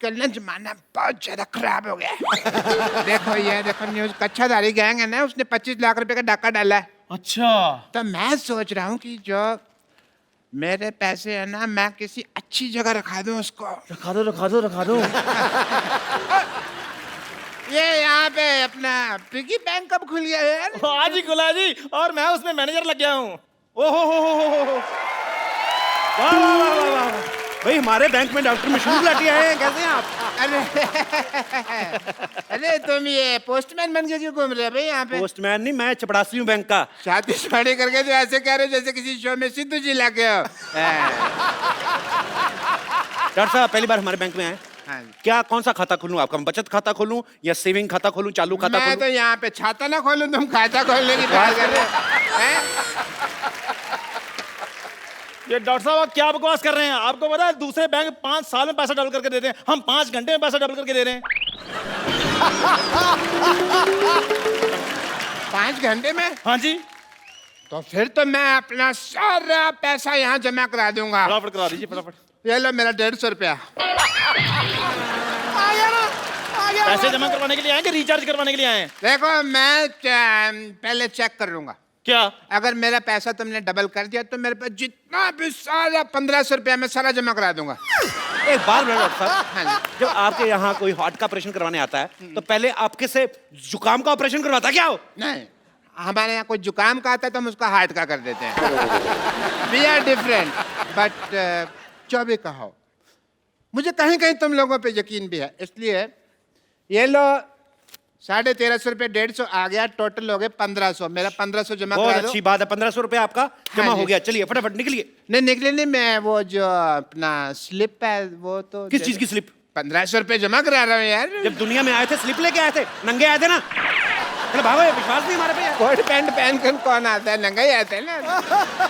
कल ना जमाना बहुत ज्यादा खराब हो गया है। देखो न्यूज कच्छाधारी गैंग है ना, उसने 25 लाख रुपए का डाका डाला है। अच्छा, तो मैं सोच रहा हूँ कि जो मेरे पैसे है ना, मैं किसी अच्छी जगह रखा दूं उसको। रखा दो। ये यहाँ पे अपना पिगी बैंक कब खुल गया यार? आज ही खुला जी, और मैं उसमें मैनेजर लग गया हूँ। ओहो हो। वाह वाह वाह वाह वाह। भाई हमारे बैंक में डॉक्टर मशहूर गुलाटी आए हैं, कैसे हैं आप? अरे तुम ये पोस्टमैन बन के क्यों घूम रहे हो भाई यहाँ पे? पोस्टमैन नहीं, मैं चपड़ासी हूँ बैंक का। शादी शादी करके तो ऐसे कह रहे हो जैसे किसी शो में सिद्धू जी लाके हो। डॉक्टर साहब पहली बार हमारे बैंक में आए, हाँ। क्या कौन सा खाता खोलूं आपका? बचत खाता खोलूं या सेविंग खाता खोलूं, चालू खाता मैं खोलूं? तो यहाँ पे छाता ना खोलूं, तुम खाता खोलने की बात कर रहे हो हैं? ये डॉक्टर साहब आप क्या बकवास कर रहे हैं? आपको पता है दूसरे बैंक 5 साल में पैसा डबल करके देते हैं, हम 5 घंटे में पैसा डबल करके दे रहे हैं। 5 घंटे में? हाँ जी, तो फिर तो मैं अपना सारा पैसा यहाँ जमा करा दूंगा। फटाफट करा दीजिए फटाफट। ये लो मेरा 150 रुपया। पैसे जमा करवाने के लिए आए कि रिचार्ज करवाने के लिए आए हैं? देखो मैं पहले चेक कर लूंगा, क्या? अगर मेरा पैसा तुमने डबल कर दिया तो मेरे पास जितना भी सारा 1500 रुपया मैं सारा जमा करा दूंगा। एक बार डॉक्टर साहब, हाँ जब आपके यहाँ कोई हार्ट का ऑपरेशन करवाने आता है तो पहले आपके से जुकाम का ऑपरेशन करवाता क्या हो? नहीं, हमारे यहाँ कोई जुकाम का आता है तो हम उसका हार्ट का कर देते हैं। वी आर डिफरेंट, बट जो भी कहो, मुझे कहीं कहीं तुम लोगों पे यकीन भी है, इसलिए ये लो 1350 रुपये, 150 आ गया, टोटल हो गए 1500। मेरा 1500 जमा बहुत करा दो। अच्छी बात है, 1500 रुपए आपका जमा जी। हो गया। चलिए फटाफट निकलिए। नहीं निकले नहीं, मैं वो जो अपना स्लिप है वो तो किस चीज की स्लिप? 1500 रुपये जमा करा रहा हूँ यार। जब दुनिया में आए थे स्लिप लेके आए थे, नंगे आए थे ना? चलो भागो, ये विश्वास नहीं हमारे पे यार। कोट पैंट पहन कर कौन आता है? नंगा ही आता है ना।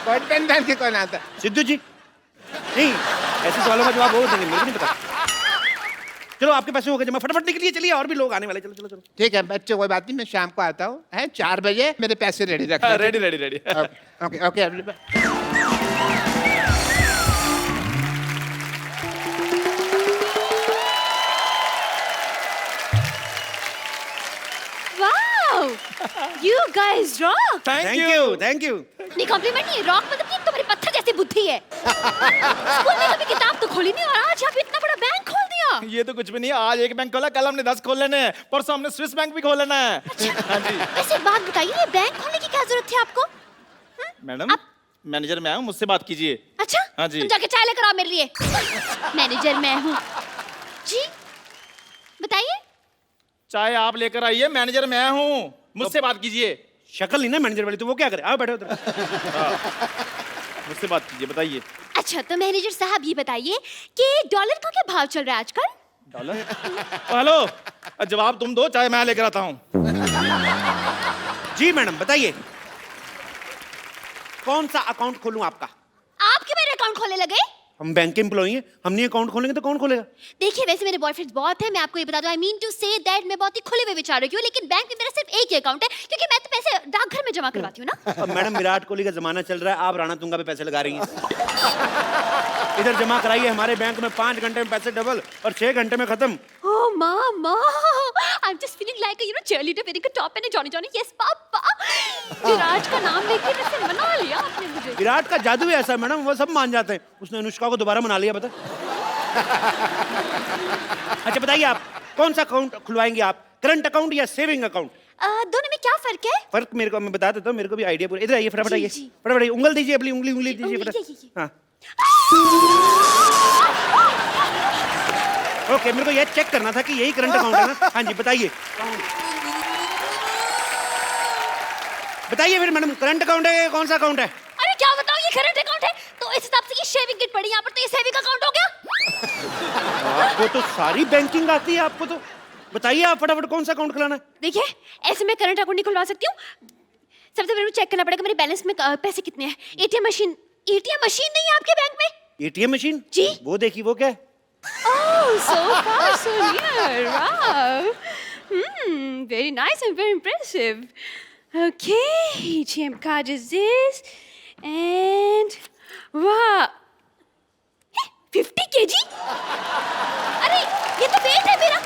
कोट पैंट पहन के कौन आता है? सिद्धू जी नहीं, ऐसे सवालों का जवाब वो देंगे, मेरे को नहीं पता। चलो आपके पैसे हो गए जमा, फटाफट निकलिए। चलिए और भी लोग आने वाले, चलो चलो चलो। ठीक है बच्चे, कोई बात नहीं, मैं शाम को आता हूँ, है 4 बजे मेरे पैसे रेडी रखना। Ready. Okay okay. Wow! You guys rock! Thank you. नहीं कॉम्प्लीमेंट नहीं, रॉक मतलब कि तुम्हारी पत्थर जैसी बुद्धि है। स्कूल में कभी किताब तो खोली नहीं और आज आप इतना बड़ा बैंक खोल दिया। ये तो कुछ भी नहीं है, आज एक बैंक खोला, कल हमने 10 खोल लेने हैं, परसों हमने स्विस बैंक भी खोल लेना है। हाँ जी। वैसे एक बात बताइए, ये बैंक खोलने की क्या जरूरत थी आपको? मैडम मैनेजर मैं हूँ, मुझसे बात कीजिए। अच्छा, हाँ जी। तुम जाके चाय लेकर आओ मेरे लिए। मैनेजर मैं हूँ जी, बताइए। चाय आप लेकर आइए, मैनेजर मैं हूँ, मुझसे बात कीजिए। शक्ल नहीं ना मैनेजर वाली, तो वो क्या करे? आओ बैठो उधर। मुझसे बात कीजिए, बताइए। अच्छा तो मैनेजर साहब ये बताइए कि डॉलर का क्या भाव चल रहा है आजकल? डॉलर? हेलो, जवाब तुम दो, चाय मैं लेकर आता हूँ। जी मैडम बताइए, कौन सा अकाउंट खोलूं आपका? आपके मेरे अकाउंट खोलने लगे? हम बैंक के एम्प्लॉई हैं, हम नहीं अकाउंट खोलेंगे तो कौन खोलेगा? देखिए वैसे मेरे बॉयफ्रेंड्स बहुत हैं, मैं आपको ये बता दूं, I mean to say that मैं बहुत ही खुले हुए विचारों की हूँ, लेकिन बैंक में मेरा सिर्फ एक ही अकाउंट है क्योंकि मैं तो पैसे डाकघर में जमा करवाती हूँ ना। अब मैडम विराट कोहली का जमाना चल रहा है, आप राणा तुंगा पे पैसे लगा रही हैं। इधर जमा कराइए, हमारे बैंक में 5 घंटे में पैसे डबल और 6 घंटे में खत्म। Oh mama, I'm just feeling like a cheerleader wearing a top and a Johnny Johnny. Yes papa. Virat का नाम लेके वैसे मना लिया आपने मुझे। विराट का जादू ही ऐसा है मैडम, वो सब मान जाते हैं। उसने अनुष्का को दोबारा मना लिया, बता। अच्छा बताइए आप कौन सा अकाउंट खुलवाएंगे आप, करंट अकाउंट या सेविंग अकाउंट? दोनों में क्या फर्क है? फर्क मेरे को मैं बता देता हूँ, मेरे को भी आइडिया पूरा। इधर आइए फटाफट, जी, आइए जी। फटाफट आइए, उंगल दीजिए अपनी, उंगली दीजिए उंगली, फटाफट। ये। हाँ ओके, मेरे को ये चेक करना था कि यही करंट अकाउंट है ना? हाँ जी बताइए। बताइए फिर मैडम, करंट अकाउंट है कौन सा अकाउंट है? अरे क्या बताओ, ये करंट अकाउंट है तो इस हिसाब से ये शेविंग किट पड़ी यहाँ पर, तो ये सेविंग अकाउंट हो गया। आपको तो सारी बैंकिंग आती है, आपको तो बताइए आप फटाफट कौन सा अकाउंट खुलाना है? देखिए ऐसे मैं करंट अकाउंट नहीं खुलवा सकती हूँ, सबसे पहले चेक करना पड़ेगा मेरे बैलेंस में पैसे कितने हैं। एटीएम मशीन नहीं है आपके बैंक में? एटीएम मशीन जी। वो देखिए, वो क्या है? Oh, so far, so near. Wow. Very nice and very impressive. Okay, ATM card is this. And wow. 50 kg? अरे ये तो वेट है मेरा।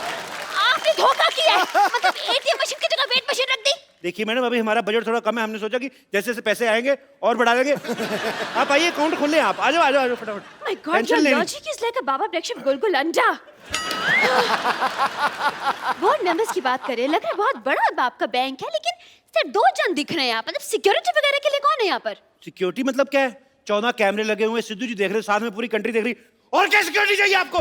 आपने धोखा किया है। मतलब एटीएम मशीन की जगह वेट मशीन रख दी। देखिए मैडम, अभी हमारा बजट थोड़ा कम है, हमने सोचा कि जैसे जैसे पैसे आएंगे और बढ़ा देंगे। आप आइए, अकाउंट खोल लें आप। आ जाओ आ जाओ आ जाओ फटाफट। My God, टेंशन your लेनी। logic is like a बाबा ब्रेकशिप गोल-गोल अंडा। बोर्ड मेंबर्स की बात करें, लग रहा है बहुत बड़ा बाप का बैंक है, लेकिन सिर्फ 2 जन दिख रहे हैं यहाँ पर। मतलब सिक्योरिटी वगैरह के लिए कौन है यहाँ पर? सिक्योरिटी मतलब क्या है? 14 कैमरे लगे हुए हैं, सिद्धू जी देख रहे हैं, साथ में पूरी कंट्री देख रही। और क्या सिक्योरिटी चाहिए आपको?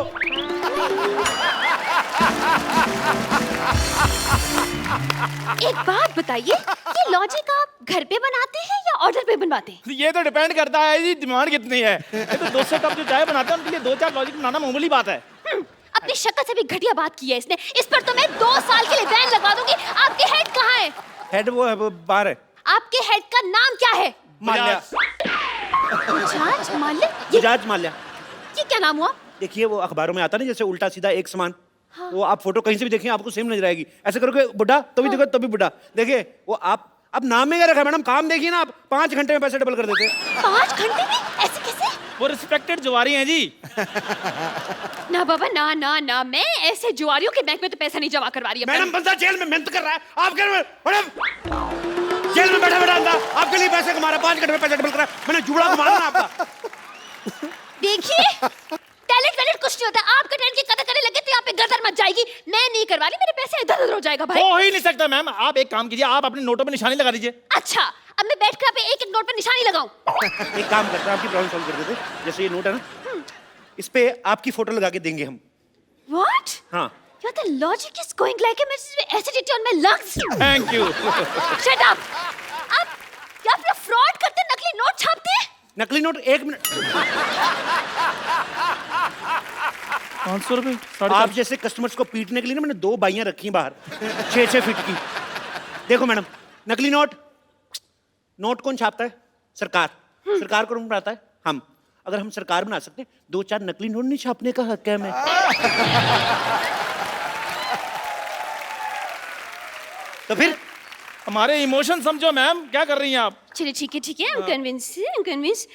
एक बात बताइए, ये लॉजिक आप घर पे बनाते हैं या ऑर्डर पे बनवाते हैं? ये तो डिपेंड करता है जी, डिमांड कितनी है। ये तो 200 कप जो चाय बनाते हैं उनके लिए 2-4 लॉजिक बनाना मामूली बात है। अपनी शक्ल से भी घटिया बात की है इसने। इस पर तो मैं 2 साल के लिए बैन लगवा दूंगी। आपके हेड कहाँ है? हेड वो है, वो बाहर है। आपके हेड का नाम क्या है? माल्या। बजाज माल्या? बजाज माल्या। ये क्या नाम हुआ? देखिए वो अखबारों में आता नहीं, जैसे उल्टा सीधा एक समान। हाँ। वो आप फोटो कहीं से भी देखिए आपको सेम नजर आएगी। ऐसे करोगे बुढ़ा तो भी देखो तभी बुढ़ा। देखिए वो आप अब नाम में क्या रखा मैडम? काम देखिए ना आप, 5 घंटे में पैसे डबल कर देते हैं। 5 घंटे में? ऐसे कैसे? वो रिस्पेक्टेड जुआरी हैं जी। ना बाबा ना ना ना, मैं ऐसे जुआरियों के बैंक में तो पैसा नहीं जमा करवा रही। मैडम बंदा जेल में मेहनत कर रहा है, आप कह रहे हैं मैडम जेल में बैठा बैठा अंदा आपके लिए पैसे कमा रहा है, 5 घंटे में पैसे डबल कर रहा है। मैंने जुड़ा को मारना आपका। देखिए टैलेंट कुछ नहीं होता। आपका टैलेंट की कदर करने लगे तो यहाँ पे गदर मच जाएगी। मैं नहीं करवा रही, मेरे पैसे इधर उधर हो जाएगा भाई। हो ही नहीं सकता मैम। आप एक काम कीजिए, आप अपने नोटों पे निशानी लगा दीजिए। अच्छा, अब मैं बैठ कर आप एक नोट पर निशानी लगाऊं? एक काम करते हैं, आपकी प्रॉब्लम सॉल्व कर देते हैं। जैसे ये नोट है ना, इस पे आपकी फोटो लगा के देंगे हम। What? हाँ। The logic is going like a acidity on my lungs. Thank you. Shut up. आप फ्रॉड करते, नकली नोट छापते हैं? नकली नोट 1 मिनट। 500 रुपए? आप जैसे कस्टमर्स को पीटने के लिए ना मैंने 2 बाइयां रखी हैं बाहर, 6-6 फीट की। देखो मैडम, नकली नोट कौन छापता है? सरकार। सरकार कौन बनाता है? हम। अगर हम सरकार बना सकते 2-4 नकली नोट नहीं छापने का हक है हमें। तो फिर हमारे इमोशन समझो मैम, क्या कर रही हैं आप? चलिए ठीक है, I'm convinced.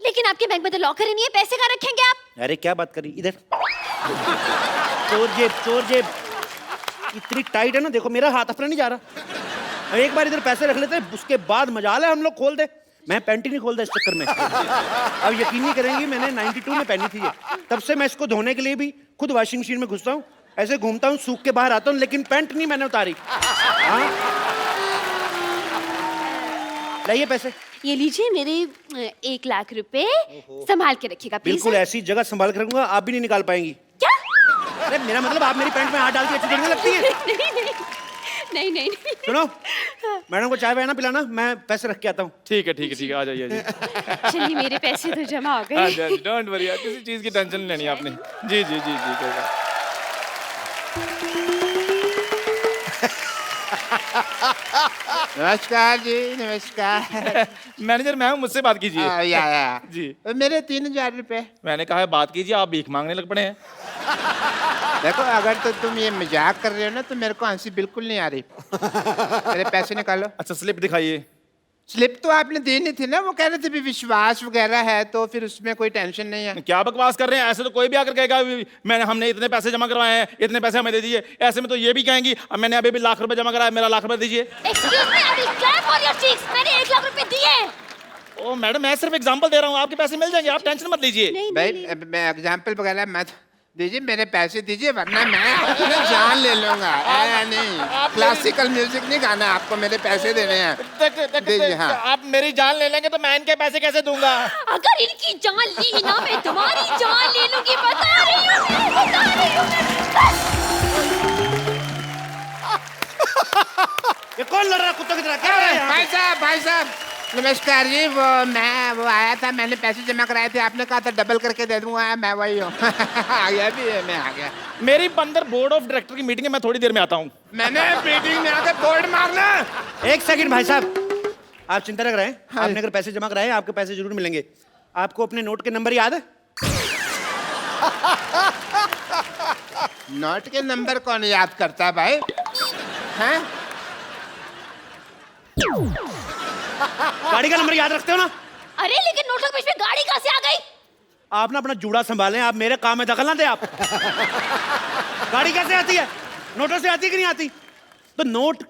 लेकिन आपके बैंक में तो लॉकर ही नहीं है, पैसे कहाँ रखेंगे आप? अरे क्या बात करी, इधर। चोर जेब इतनी टाइट है ना, देखो मेरा हाथ अपना नहीं जा रहा। एक बार इधर पैसे रख लेते हैं, उसके बाद मजाल है हम लोग खोल दे। मैं पैंट ही नहीं खोलता इस चक्कर में। अब यकीन नहीं करेंगी, मैंने 92 में पहनी थी ये। तब से मैं इसको धोने के लिए भी खुद वॉशिंग मशीन में घुसता हूँ, ऐसे घूमता हूँ, सूख के बाहर आता हूँ, लेकिन पैंट नहीं मैंने उतारी। हाँ? लाइए पैसे। ये लीजिए मेरे 1 लाख रुपए, संभाल के रखिएगा प्लीज। बिल्कुल ऐसी जगह संभाल कर रखूंगा, आप भी नहीं निकाल पाएंगी। क्या? अरे मेरा मतलब आप मेरी पैंट में हाथ डाल के अच्छी देखने लगती है। नहीं। सुनो, मैडम को चाय ना पिलाना, मैं पैसे रख के आता हूँ। ठीक है आ जाइए। चलिए मेरे पैसे तो जमा हो गए। डोंट वरी, किसी चीज की टेंशन नहीं लेनी आपने। जी कोई बात। नमस्कार जी, नमस्कार। मैनेजर मैम मुझसे बात कीजिए। या जी। मेरे 3000 रुपए। मैंने कहा है बात कीजिए, आप भीख मांगने लग पड़े हैं। देखो अगर तो तुम ये मजाक कर रहे हो ना तो मेरे को हंसी बिल्कुल नहीं आ रही। मेरे पैसे निकालो। अच्छा स्लिप दिखाइए। स्लिप तो आपने दी नहीं थी ना, वो कह रहे थे भी विश्वास वगैरह है तो फिर उसमें कोई टेंशन नहीं है। क्या बकवास कर रहे हैं? ऐसे तो कोई भी आकर कहेगा हमने इतने पैसे जमा करवाए हैं, इतने पैसे हमें दे दीजिए। ऐसे में तो ये भी कहेंगी अब मैंने अभी लाख रुपए जमा कराया, मेरा लाख रुपए दीजिए। Excuse me, I will clap on your cheeks. मैंने 1 लाख रुपए दिए। ओ मैडम, मैं सिर्फ एग्जांपल दे रहा हूँ, आपके पैसे मिल जाएंगे, आप टेंशन मत लीजिए। भाई मैं एग्जाम्पल वगैरह मत दीजिए, मेरे पैसे दीजिए वरना मैं अपनी जान ले लूंगा। नहीं, क्लासिकल म्यूजिक नहीं गाना आपको, मेरे पैसे देने हैं। दीजिए। हाँ। आप मेरी जान ले लेंगे तो मैं इनके पैसे कैसे दूंगा? अगर इनकी जान ली ना, मैं तुम्हारी जान ले लूंगी। बता रही हूँ। ये कौन लड़ रहा है कुत्तों की तरह? क्या हो रहा है यहाँ पे? भाई साहब नमस्कार जी। वो आया था, मैंने पैसे जमा कराए थे, आपने कहा था डबल करके दे दूंगा, मैं वही हूँ। आ गया भी है, मैं आ गया। मेरी अंदर बोर्ड ऑफ डायरेक्टर की मीटिंग है, मैं थोड़ी देर में आता हूँ। मैंने मीटिंग में आकर बोर्ड मारना। 1 सेकंड भाई साहब, आप चिंता न करें। आपने अगर पैसे जमा कराए आपके पैसे जरूर मिलेंगे। आपको अपने नोट के नंबर याद है? नोट के नंबर कौन याद करता है भाई? हैं? गाड़ी का नंबर याद रखते हो ना? अरे लेकिन नोटों के बीच में गाड़ी कहाँ से आ गई? आप ना अपना जूड़ा संभालें, आप मेरे काम में दखल ना दें आप। गाड़ी कैसे आती है? नोटों से आती है कि नहीं आती? तो नोट,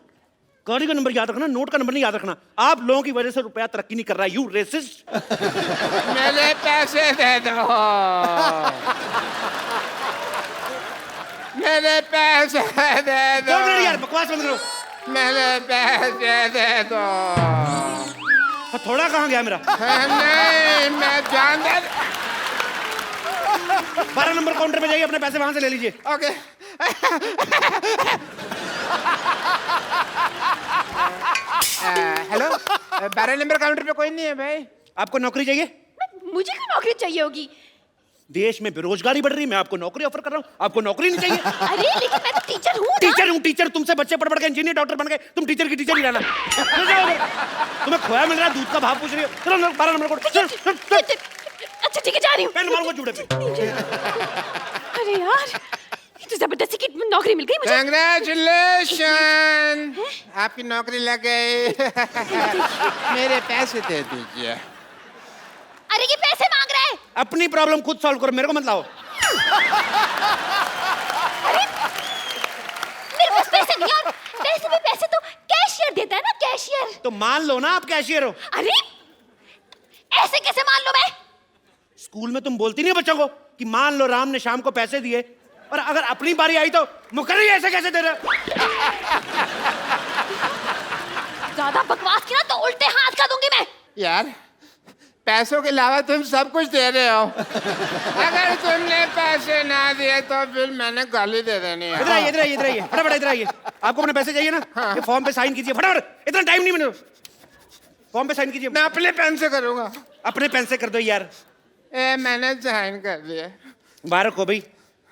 गाड़ी का नंबर याद रखना, नोट का नंबर नहीं याद रखना। आप लोगों की वजह से रुपया तरक्की नहीं कर रहा। You racist. मेरे पैसे दे दो, मेरे पैसे दे दो, यार बकवास बंद करो। मेरे पैसे दे दो। थोड़ा कहाँ गया मेरा? नहीं, मैं जान दे। 12 नंबर काउंटर पे जाइए, अपने पैसे वहां से ले लीजिए। ओके। हेलो, 12 नंबर काउंटर पे कोई नहीं है भाई। आपको नौकरी चाहिए? मुझे क्यों नौकरी चाहिए होगी? देश में बेरोजगारी बढ़ रही है, मैं आपको नौकरी ऑफर कर रहा हूँ, आपको नौकरी नहीं चाहिए? अरे लेकिन मैं तो टीचर हूँ ना। टीचर हूँ, टीचर। तुमसे बच्चे पढ़ पढ़ के इंजीनियर डॉक्टर बन गए, तुम टीचर की टीचर ही रहना। तुम्हें खोया मिल रहा है, दूध का भाव पूछ रही हो। चलो 12 नंबर को। अच्छा ठीक है, जा रही हूँ। पेन मारूंगा जूड़े पे। अरे यार, ये तो जबरदस्ती की नौकरी मिल गई मुझे। कंग्रेचुलेशन, आपकी नौकरी लग गई। मेरे पैसे दे दीजिए। अरे ये पैसे मांग रहा है। अपनी प्रॉब्लम खुद सॉल्व करो, मेरे को मत लाओ। अरे मेरे पास पैसे नहीं, और पैसे भी पैसे तो कैशियर देता है ना, कैशियर। तो मान लो ना आप कैशियर हो। अरे ऐसे कैसे मान लो मैं? स्कूल में तुम बोलती नहीं बच्चों को कि मान लो राम ने शाम को पैसे दिए, और अगर अपनी बारी आई तो मुकर्री ऐसे कैसे दे रहे? ज्यादा बकवास की ना तो उल्टे हाथ का दूंगी मैं। यार, पैसों के अलावा तुम सब कुछ दे रहे हो। अगर तुमने पैसे ना दिए तो फिर मैंने गाली दे देनी है। इधर आइए, इधर आइए, इधर आइए, फटाफट इधर आइए। आपको अपने पैसे चाहिए ना? ये फॉर्म पे साइन कीजिए फटाफट, इतना टाइम नहीं। मैंने फॉर्म पे साइन कीजिए। मैं अपने पेन से करूंगा। अपने पेन से कर दो यार। मैंने साइन कर दिया। मुबारक हो भाई,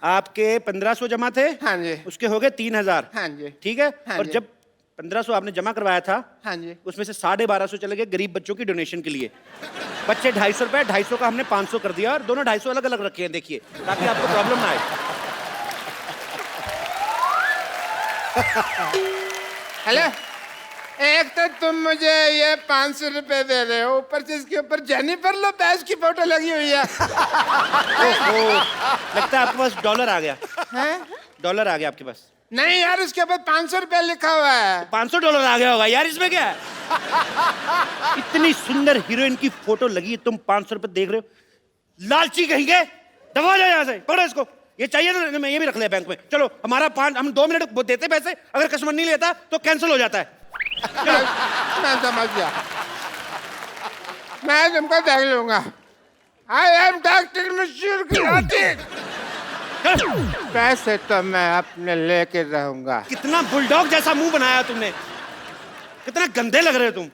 आपके 1500 जमा थे। हाँ जी। उसके हो गए 3000। हाँ जी। ठीक है। हाँ और जी। जब 1500 आपने जमा करवाया था, हाँ जी, उसमें से 1250 चले गए गरीब बच्चों की डोनेशन के लिए। बच्चे 250 रुपए, 250 का हमने 500 कर दिया, और दोनों 250 अलग अलग रखे हैं, देखिए, ताकि आपको प्रॉब्लम ना आए। हेलो, एक तो तुम मुझे ये 500 रुपए दे रहे हो, ऊपर से इसके ऊपर जेनिफर लोपेज की फोटो लगी हुई है। लगता है आपके पास डॉलर आ गया। हैं? डॉलर आ गया आपके पास? नहीं यार, उसके ऊपर 500 रुपए लिखा हुआ है। 500 डॉलर आ गया होगा यार, इसमें क्या है? इतनी सुंदर हीरोइन की फोटो लगी है, तुम 500 रुपए देख रहे हो? लालची कहेंगे, दबा जाओ यहाँ से, पकड़ो इसको। ये चाहिए ना, मैं ये भी रख लिया बैंक में। चलो, हम 2 मिनट देते पैसे, अगर कस्टमर नहीं लेता तो कैंसिल हो जाता है। मैं समझ गया, मैं तुमको देख लूंगा। आई एम डॉक्टर मशहूर की। पैसे तो मैं अपने लेके रहूंगा। कितना बुलडॉग जैसा मुंह बनाया तुमने, कितना गंदे लग रहे हो तुम।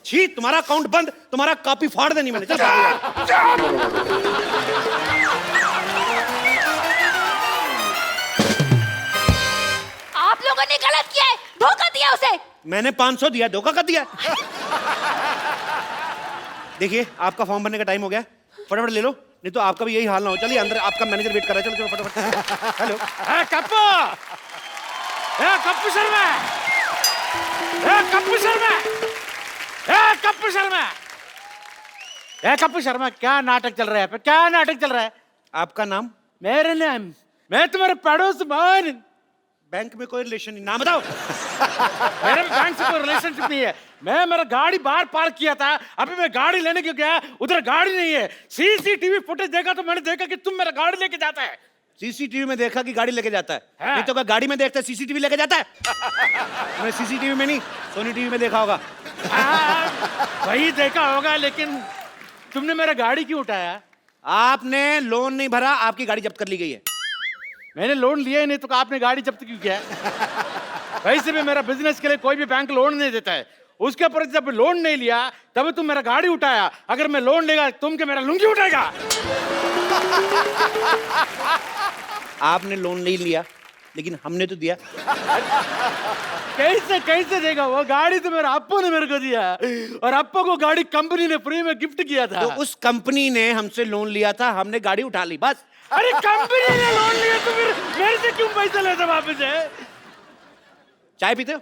छी, तुम्हारा अकाउंट बंद, तुम्हारा कॉपी फाड़ देनी मैंने। चल आप लोगों ने गलत किया है, धोखा दिया उसे। मैंने 500 दिया, धोखा कर दिया। देखिए, आपका फॉर्म भरने का टाइम हो गया, फटाफट ले लो, नहीं तो आपका भी यही हाल ना हो। चलिए अंदर, आपका मैनेजर वेट कर रहा है। चलो चलो फटाफट। हेलो, कप्पू, कप्पू शर्मा, कप्पू शर्मा, कप्पू शर्मा, कप्पू शर्मा, क्या नाटक चल रहा है? क्या नाटक चल रहा है? आपका नाम? मेरे नाम, मैं तुम्हारे पड़ोस मान। बैंक में कोई रिलेशन नहीं, नाम बताओ। मेरे बैंक से कोई रिलेशनशिप नहीं है। मैं मेरा गाड़ी बाहर पार्क किया था, अभी मैं गाड़ी लेने क्यों गया, उधर गाड़ी नहीं है। सीसीटीवी फुटेज देखा तो मैंने देखा कि तुम मेरा गाड़ी लेके जाता है। सीसीटीवी में देखा कि गाड़ी लेके जाता है? हाँ। नहीं तो क्या गाड़ी में देखता है सीसीटीवी लेके जाता है? मैं सीसीटीवी में नहीं, सोनी टीवी में देखा होगा। वही देखा होगा, लेकिन तुमने मेरा गाड़ी क्यों उठाया? आपने लोन नहीं भरा, आपकी गाड़ी जब्त कर ली गई है। मैंने लोन लिया ही नहीं तो आपने गाड़ी जब्त क्यों किया? वैसे भी मेरा बिजनेस के लिए कोई भी बैंक लोन नहीं देता है। उसके ऊपर जब लोन नहीं लिया तब तुम मेरा गाड़ी उठाया। अगर मैं लोन लेगा तुम के मेरा लुंगी उठाएगा? आपने लोन नहीं लिया, लेकिन हमने तो दिया। कैसे कैसे देगा? वो गाड़ी तो मेरा अप्पू ने मेरे को दिया, और अप्पू को गाड़ी कंपनी ने फ्री में गिफ्ट किया था। तो उस कंपनी ने हमसे लोन लिया था, हमने गाड़ी उठा ली, बस। अरे कंपनी ने लोन लिया तो फिर मेरे से क्यों पैसा लेते वापस है? चाय पीते हो?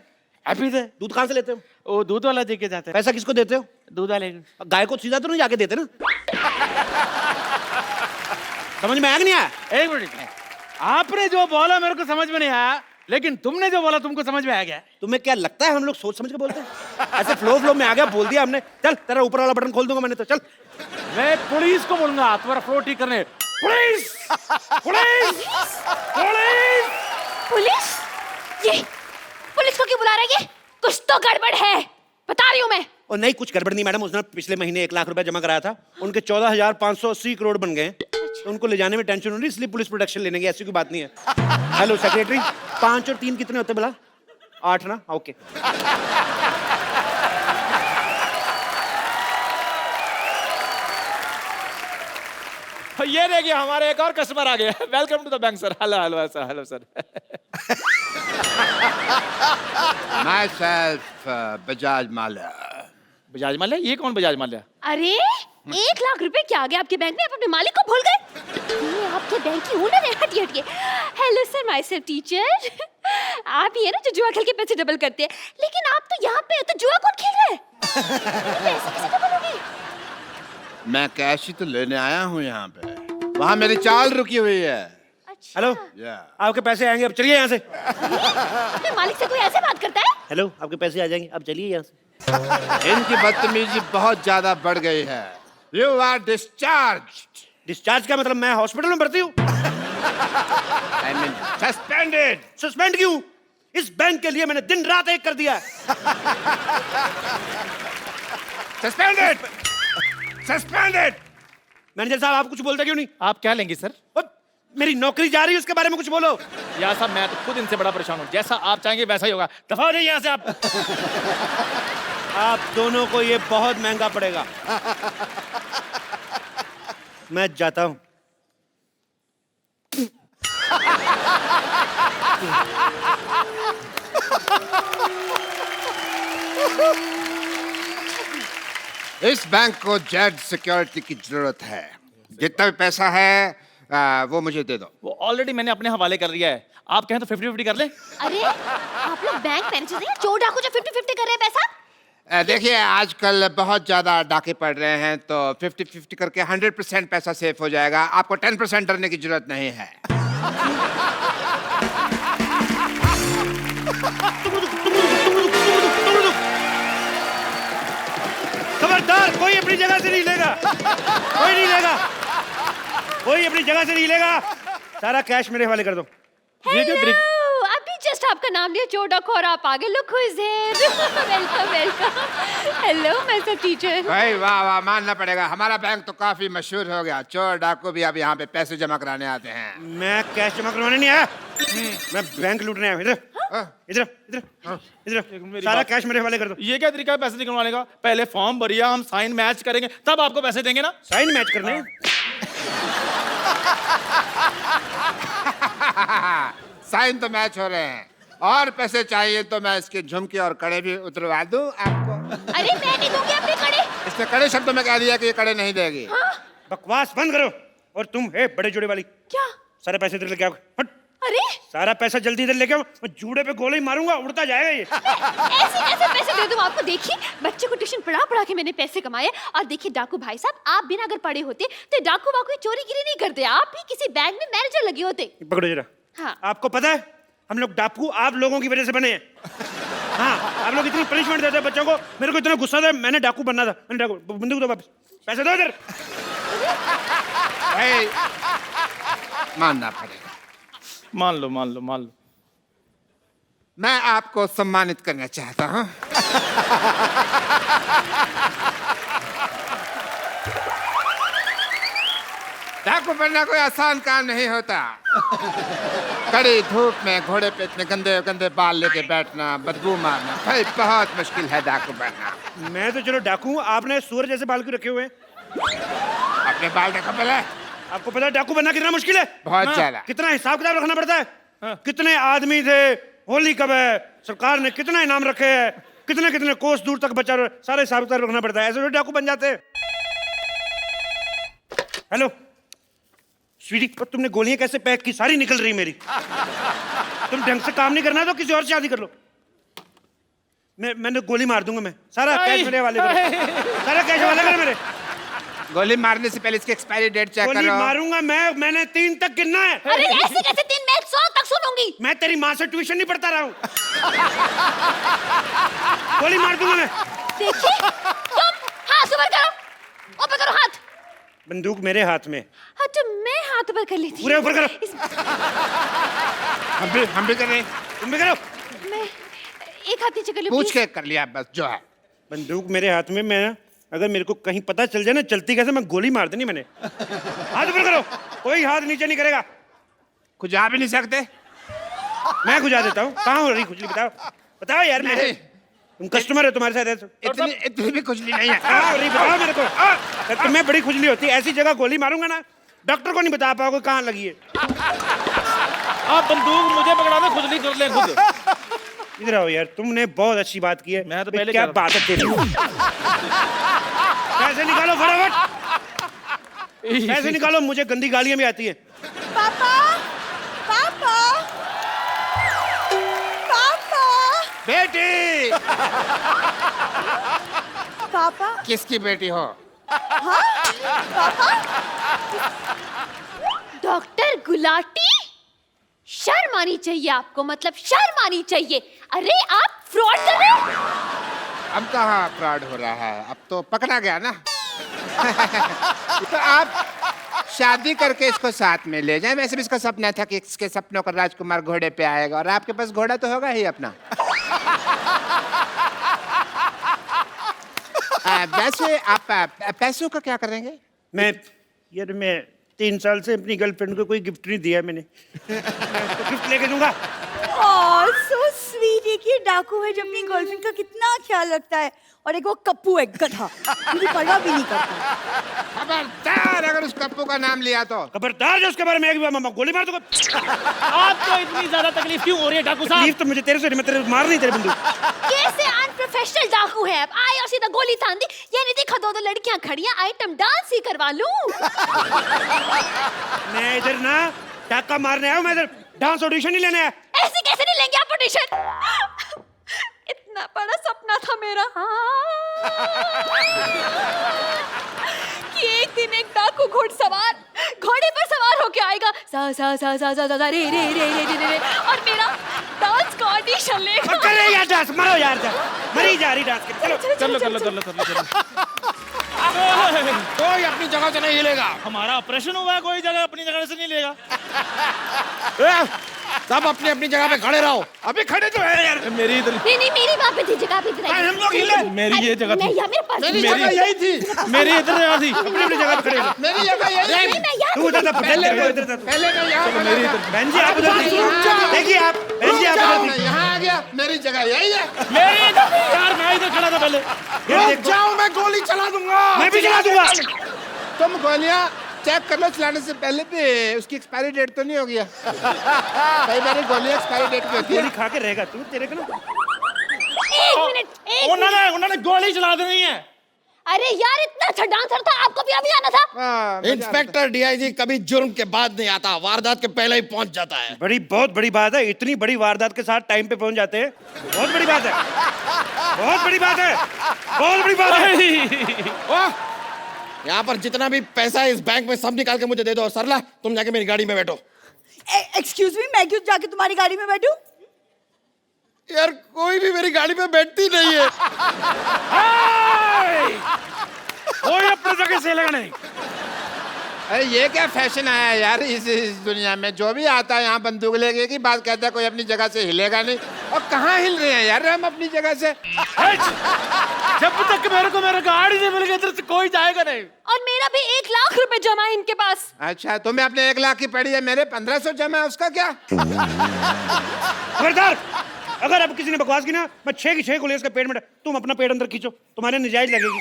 पीते। दूध कहाँ से लेते हो? वो दूध वाला दे के जाता है। पैसा किसको देते हो? दूध वाले। गाय को सीधा तो नहीं जाके देते ना? समझ में आया कि नहीं आया? एक मिनट, आपने जो बोला मेरे को समझ में नहीं आया, लेकिन तुमने जो बोला तुमको समझ में आ गया। तुम्हें क्या लगता है हम लोग सोच समझ के बोलते हैं? ऐसे फ्लो में आ गया, बोल दिया हमने। चल तेरा ऊपर वाला बटन खोल दूंगा मैंने तो। चल मैं पुलिस को बोलूंगा तुम्हारा फ्लो ठीक करने। Police police police police? ये पुलिस को क्यों बुला रहा है? ये कुछ तो गड़बड़ है, बता रही हूँ मैं। और नहीं, कुछ गड़बड़ नहीं मैडम। उसने पिछले महीने 1 लाख रुपया जमा कराया था, उनके 14,580 करोड़ बन गए। तो उनको ले जाने में टेंशन हो रही, इसलिए पुलिस प्रोटेक्शन लेने की। ऐसी कोई बात नहीं है। हेलो सेक्रेटरी, 5 और 3 कितने होते बोला? 8 ना? ओके। ये देखिए हमारे एक और कस्टमर आ गया। Welcome to the bank sir. Hello hello sir, hello sir. Myself, Bajaj Mallya. Bajaj Mallya? ये कौन बजाज माल्या? अरे 1 लाख रुपए क्या आ गया आपके बैंक में? आप अपने मालिक को भूल गए? ये आपके बैंक की ओनर है। हटिए हटिए। Hello sir, myself teacher. आप ही है ना जो जुआ खेल के पैसे डबल करते हैं, लेकिन आप तो यहाँ पे है, तो जुआ कौन खेल रहा है? पैसे कैसे डबल होंगे? मैं कैश ही तो लेने आया हूँ यहाँ पे। वहाँ मेरी चाल रुकी हुई है। अच्छा। हेलो, आपके पैसे आएंगे, अब चलिए यहाँ से। अपने मालिक से कोई ऐसे बात करता है? हेलो, आपके पैसे आ जाएंगे, अब चलिए यहाँ से। इनकी बदतमीजी बहुत ज्यादा बढ़ गई है। You are discharge. डिस्चार्ज का मतलब मैं हॉस्पिटल में भर्ती हूँ? I mean suspended. सस्पेंड क्यों? इस बैंक के लिए मैंने दिन रात एक कर दिया है। Suspended suspended. मैनेजर साहब, आप कुछ बोलते क्यों नहीं? आप क्या लेंगे सर? और मेरी नौकरी जा रही है, उसके बारे में कुछ बोलो। यार साहब, मैं तो खुद इनसे बड़ा परेशान हूँ। जैसा आप चाहेंगे वैसा ही होगा। दफा हो जाइए यहाँ से आप। आप दोनों को ये बहुत महंगा पड़ेगा। मैं जाता हूं। इस बैंक को जेड सिक्योरिटी की जरूरत है। जितना भी पैसा है वो मुझे दे दो। वो ऑलरेडी मैंने अपने हवाले कर दिया है। आप कहें तो 50-50 कर लें? अरे आप लोग बैंक मैनेजर हैं, चोर डाकू जो 50-50 कर रहे हैं पैसा? देखिए, आजकल बहुत ज्यादा डाके पड़ रहे हैं, तो 50-50 करके 100% पैसा सेफ हो जाएगा। आपको 10% डरने की जरूरत नहीं है। खबरदार, कोई अपनी जगह से नहीं लेगा। कोई नहीं लेगा, कोई अपनी जगह से नहीं लेगा। सारा कैश मेरे हवाले कर दो। हेलो, अभी जस्ट आपका नाम लिया चोर डाकू और आप आगे। Look who is here. Welcome welcome. Hello मैं सब टीचर। भाई वाह वाह, मानना पड़ेगा, हमारा बैंक तो काफी मशहूर हो गया। चोर डाकू भी अब यहाँ पे पैसे जमा कराने आते हैं। मैं कैश जमा करवाने नहीं आया, मैं बैंक लूटने आया। इधर इधर इधर इधर, सारा कैश मेरे हवाले कर दो। ये क्या तरीका है पैसे निकलवाने का? पहले फॉर्म भरिए, हम साइन मैच करेंगे, तब आपको पैसे देंगे ना। साइन मैच करने? साइन तो मैच हो रहे हैं, और पैसे चाहिए तो मैं इसके झुमके और कड़े भी उतरवा दूं आपको। अरे मैं नहीं दूंगी अपने कड़े। इसने कड़े शब्दों में कह दिया कि ये कड़े नहीं देगी। बकवास बंद करो। और तुम है बड़े जोड़े वाली, क्या? सारे पैसे इधर लेके आओ। हट, अरे सारा पैसा जल्दी इधर लेके आओ। मैं जूड़े पे गोली मारूंगा, उड़ता जाएगा ये। ऐसे कैसे पैसे दे दूं आपको? देखिए बच्चे को ट्यूशन पढ़ा पढ़ा के मैंने पैसे कमाए। और देखिए डाकू भाई साहब, आप बिना अगर पढ़े होते तो डाकू वाकू चोरी गिरी नहीं करते। आप भी किसी बैंक में मैनेजर लगे होते। पकड़ो जरा। हाँ। आपको पता है हम लोग डाकू आप लोगों की वजह से बने हैं। हाँ, आप लोग इतनी पनिशमेंट देते हैं बच्चों को। मेरे को इतना गुस्सा था, मैंने डाकू बनना था। मैंने डाकू, बंदूक दो वापस, पैसे दो इधर। भाई मानना पड़ेगा। मान लो मान लो मान लो। मैं आपको सम्मानित करना चाहता हूं। डाकू बनना कोई आसान काम नहीं होता। कड़ी धूप में घोड़े पे इतने गंदे गंदे बाल लेके बैठना, बदबू मारना, भाई बहुत मुश्किल है डाकू बनना। मैं तो चलो डाकू हूं, आपने सूअर जैसे बाल क्यों रखे हुए हैं? अपने बाल देखो पहले। आपको पता है डाकू बनना कितना मुश्किल है? बहुत ज्यादा। कितना हिसाब किताब रखना पड़ता है। कितने आदमी थे, होली कब है, सरकार ने कितना इनाम रखे हैं, कितने कितने कोस दूर तक बचा, सारे हिसाब किताब रखना पड़ता है। ऐसे तो डाकू बन जाते हैं। हेलो स्वीटी, तुमने गोलियां कैसे पैक की? सारी निकल रही मेरी। तुम ढंग से काम नहीं करना तो किसी और से शादी कर लो। मैंने गोली मार दूंगा मैं। सारा कैश मेरे वाले करो, सारा कैश वाले करो मेरे। गोली मारने से पहले इसकी एक्सपायरी डेट चेक गोली करो। मारूंगा मैंने 3 तक गिनना है। अरे ऐसे कैसे 3? मैं 100 तक सुनूंगी। मैं तेरी माँ से ट्यूशन नहीं पढ़ता रहा हूँ। गोली मार दूंगा मैं। देखिए तुम हाथ ऊपर करो, ऊपर करो हाथ। बंदूक मेरे हाथ में। हाँ तो मैं हाथ ऊपर कर लेती पूरे ऊपर करो। हम भी कर रहे हैं। तुम भी करो। मैं एक हाथ नीचे कर लूं पूछ प्लीज? के कर लिया बस जो है। बंदूक मेरे हाथ में। मैं अगर मेरे को कहीं पता चल जाए ना चलती कैसे, मैं गोली मार देनी मैंने। हाथ ऊपर करो, कोई हाथ नीचे नहीं करेगा। खुजा भी नहीं सकते। मैं खुजा देता हूँ। कहाँ हो रही खुजली, बताओ बताओ यार। मेरे नहीं। तुम कस्टमर हो, तुम्हारे साथ ऐसे इतनी भी खुजली नहीं है। कहाँ हो रही बताओ मेरे को। तुम्हें बड़ी खुजली होती है, ऐसी जगह गोली मारूंगा ना डॉक्टर को नहीं बता पाओगे कहाँ लगी है। आप बंदूक मुझे पकड़ा दो, खुजली कर ले खुद। इधर आओ यार, तुमने बहुत अच्छी बात की है। मैं तो पहले क्या कह रहा बात है तेरी। पैसे निकालो फटाफट, पैसे निकालो। मुझे गंदी गालियां भी आती है। पापा पापा पापा बेटी पापा किसकी बेटी हो? डॉक्टर गुलाटी, शर्म आनी चाहिए आपको, मतलब शर्म आनी चाहिए। अरे आप फ्रॉड कर रहे हो। अब कहाँ फ्रॉड हो रहा है, अब तो पकड़ा गया ना। तो आप शादी करके इसको साथ में ले जाएं। वैसे भी इसका सपना था कि इसके सपनों का राजकुमार घोड़े पे आएगा, और आपके पास घोड़ा तो होगा ही अपना। वैसे आप पैसों का क्या करेंगे? मैं 3 साल से अपनी गर्लफ्रेंड को कोई गिफ्ट नहीं दिया मैंने। तो गिफ्ट लेके दूंगा। So sweet. एक ये डाकू है जो अपनी गर्लफ्रेंड का कितना ख्याल रखता है, और एक वो कप्पू है गधा, मुझे परवाह भी नहीं करता। खबरदार अगर उस कप्पू का नाम लिया तो। खबरदार जो उसके बारे में एक बार मामा गोली मार दूंगा। आपको इतनी ज्यादा तकलीफ क्यों हो रही है डाकू साहब? तकलीफ तो मुझे तेरे से नहीं, मैं तेरे मार नहीं तेरे बंदूक। कैसे अनप्रोफेशनल डाकू है आप? आए और सीधा गोली तान दी। ये नहीं देखा 2 लड़कियां खड़ी हैं, आइटम डांस ही करवा लूं। मैं इधर ना डाका मारने आया हूं, मैं इधर डांस ऑडिशन नहीं लेने आया। ऐसे कैसे नहीं लेंगे आप ऑडिशन? इतना बड़ा सपना था मेरा कि एक दिन एक डाकू घुड़सवार घोड़े पर सवार होके आएगा, सा सा सा सा सा सा रे रे रे रे रे रे, और मेरा डांस का ऑडिशन लेगा। करे यार डांस, मारो यार डांस, मरी जा रही डांस के। चलो कर लो कर लो कर लो कर लो कर लो। कोई अपनी जगह से नहीं हिलेगा। हमारा ऑपरेशन हुआ है, कोई जगह अपनी जगह से नहीं लेगा। सब अपनी अपनी जगह पे खड़े रहो। अभी खड़े तो है यार। मेरी इधर नहीं नहीं, मेरी वहाँ पे थी जगह पे। इधर हम लोग हिले। मेरी ये जगह थी। नहीं यार, मेरे पास मेरी जगह यही थी। मेरी इधर यहाँ थी। अपनी अपनी जगह पे खड़े हो। मेरी जगह यही थी। नहीं, मैं यहाँ तू उधर था, पहले पहले इधर था। पहले मैं यहाँ खड़ा था। बहन जी आप उधर थी। देखिए आप बहन जी आप उधर मैं थी। यहाँ आ गया, मेरी जगह यही है। मेरी इधर थी यार, मैं इधर खड़ा था पहले। ये देखो, जाओ, मैं गोली चला दूंगा। मैं भी चला दूंगा। तुम गोलियां चेक कर लो चलाने से पहले भी, उसकी एक्सपायरी डेट तो नहीं हो गया? कई बार गोलियां एक्सपायरी डेट पे होती है। गोली खा के रहेगा तू, तेरे को ना। एक मिनट। उन्होंने गोली चला देनी है। अरे यार, इतना अच्छा डांसर था, आपको भी अभी आना था। हाँ, इंस्पेक्टर डीआईजी कभी जुर्म के बाद नहीं आता, वारदात के पहले ही पहुंच जाता है। बहुत बड़ी बात है। इतनी बड़ी वारदात के साथ टाइम पे पहुंच जाते हैं, बहुत बड़ी बात है। बहुत बड़ी बात है, बहुत बड़ी बात है। यहाँ पर जितना भी पैसा है इस बैंक में सब निकाल के मुझे दे दो। सरला तुम जाके मेरी गाड़ी में बैठो। एक्सक्यूज मी, मैं क्यों जाके तुम्हारी गाड़ी में बैठूं? यार कोई भी मेरी गाड़ी में बैठती नहीं है। कोई अपने जगह से लगा नहीं। अरे ये क्या फैशन आया यार इस दुनिया में? जो भी आता है यहाँ बंदूक लेके की बात कहता है, कोई अपनी जगह से हिलेगा नहीं। और कहाँ हिल रहे हैं यार हम अपनी जगह से? जब तक मेरे को मेरा गाड़ी नहीं मिल गई इधर से कोई जाएगा नहीं। और मेरा भी 1 लाख रुपए जमा है इनके पास। अच्छा, तुम्हें अपने 1 लाख की पड़ी है, मेरे 1500 जमा है, उसका क्या? खबरदार, अगर अब किसी ने बकवास की ना, मैं 6 की 6 गोली इसके पेट में। तुम अपना पेट अंदर खींचो, तुम्हारे नजायज लगेगी।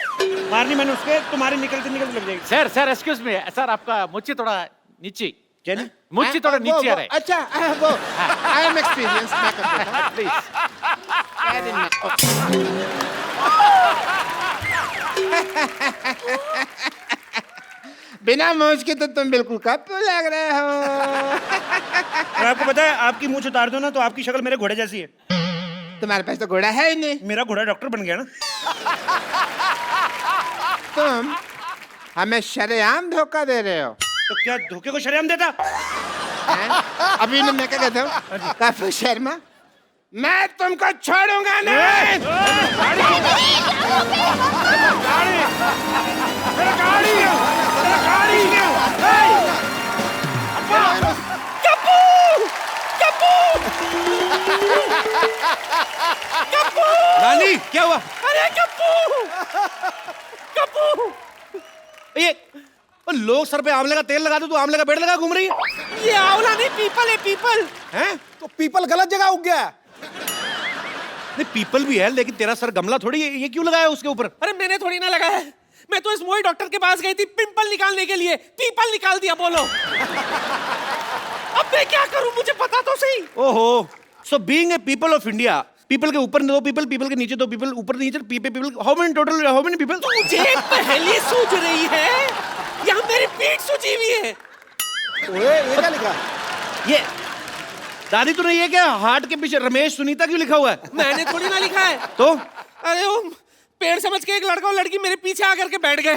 मारनी मैंने उसके, तुम्हारे निकलते निकलते लग जाएगी। Sir sir excuse me sir, आपका मुझे थोड़ा नीचे। क्या नहीं? मुझे थोड़ा नीचे आ रहा है। अच्छा वो आई एम एक्सपीरियंस, मैं कर देता हूँ। प्लीज। बिना मौज के तो तुम बिल्कुल कप्पू लग रहे हो। और आपको पता है, आपकी मूंछ उतार दो ना तो आपकी शक्ल मेरे घोड़े जैसी है। तुम्हारे पास तो घोड़ा है ही नहीं। मेरा घोड़ा डॉक्टर बन गया ना। तुम हमें शरेआम धोखा दे रहे हो। तो क्या धोखे को शरेआम देता? हैं? अभी ना मैं क्या कहता हूँ, काफी शर्मा, मैं तुमको छोड़ूंगा नहीं। नानी क्या हुआ? अरे कप्पू ये लोग सर पे आंवले का तेल लगा दो, तू आंवले का पेड़ लगा घूम रही है। ये आंवला नहीं, पीपल है, पीपल। हैं? तो पीपल गलत जगह उग गया है। नहीं पीपल भी है, लेकिन तेरा सर गमला थोड़ी है, ये क्यों लगाया उसके ऊपर? अरे मैंने थोड़ी ना लगाया है, मैं तो इस मोई डॉक्टर के पास गई थी पिंपल निकालने के लिए, पीपल निकाल दिया। बोलो अब मैं क्या करूं, मुझे पता तो सही। ओहो, so being a people of India, people के ऊपर 2 पीपल, पीपल के नीचे 2 पीपल, ऊपर नीचे पीपल, हाउ मेनी पीपल? मुझे पहले सूझ रही है, यहाँ मेरी पीठ सूझी हुई है। ओए ये क्या लिखा? ये दादी तूने ये क्या हार्ट के पीछे रमेश सुनीता क्यों लिखा हुआ है? मैंने थोड़ी ना लिखा है। तो अरे वो पेड़ समझ के एक लड़का और लड़की मेरे पीछे आकर के बैठ गए,